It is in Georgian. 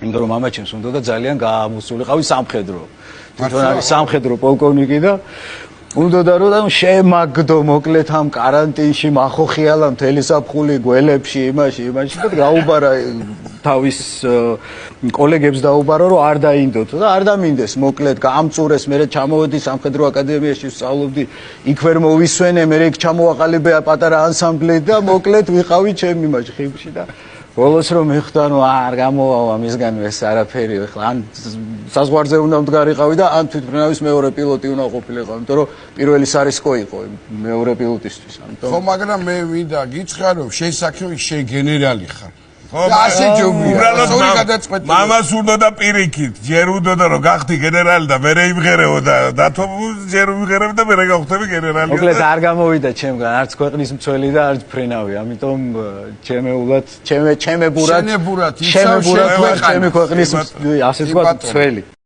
იმიტომ რომ მამაჩემს უნდა და ძალიან გაამოსულიყავი სამხედრო. თვითონ არის სამხედრო პოლკოვნიკი და უნდა რომ შემაგდო მოკლედ ამ კარანტინში მახოხიალა მთელი საფხული გველებში იმაში და გაუბარა თავის კოლეგებს დაუბარა რომ არ დაინდოთ და არ დამინდეს მოკლედ გამწურეს მე ჩამოვედი სამხედრო აკადემიაში ვსწავლობდი იქ ვერ მოვისვენე მე იქ ჩამოვაყალიბე პატარა ანსამბლი და მოკლედ ვიყავი ჩემი იმაში ხიფში და ბოლოს რომ მიხდა რომ არ გამოვავა მისგან ეს არაფერი ხო ან საზღვარზე უნდა მდგარიყავი და ან თვითმფრინავის მეორე პილოტი უნდა ყოფილიყო იმიტომ რომ პირველი სარისკო იყო მეორე პილოტისთვის ამიტომ ხო მაგრამ მე მინდა გიცხარო შესაძლოა შენ გენერალი ხარ ასე ჯობია მამას უნდა და პირიქით ჯერ უნდა რომ გახდი გენერალი და მე იმღერეო და დათო ჯერ ვიღერებ და მე გავხდები გენერალი მოკლედ არ გამოვიდა ჩემგან არც ქვეყნის მცველი და არც ფრინავი ამიტომ ჩემეულად ჩემებურად ჩემი ქვეყნის ასე თქვა მცველი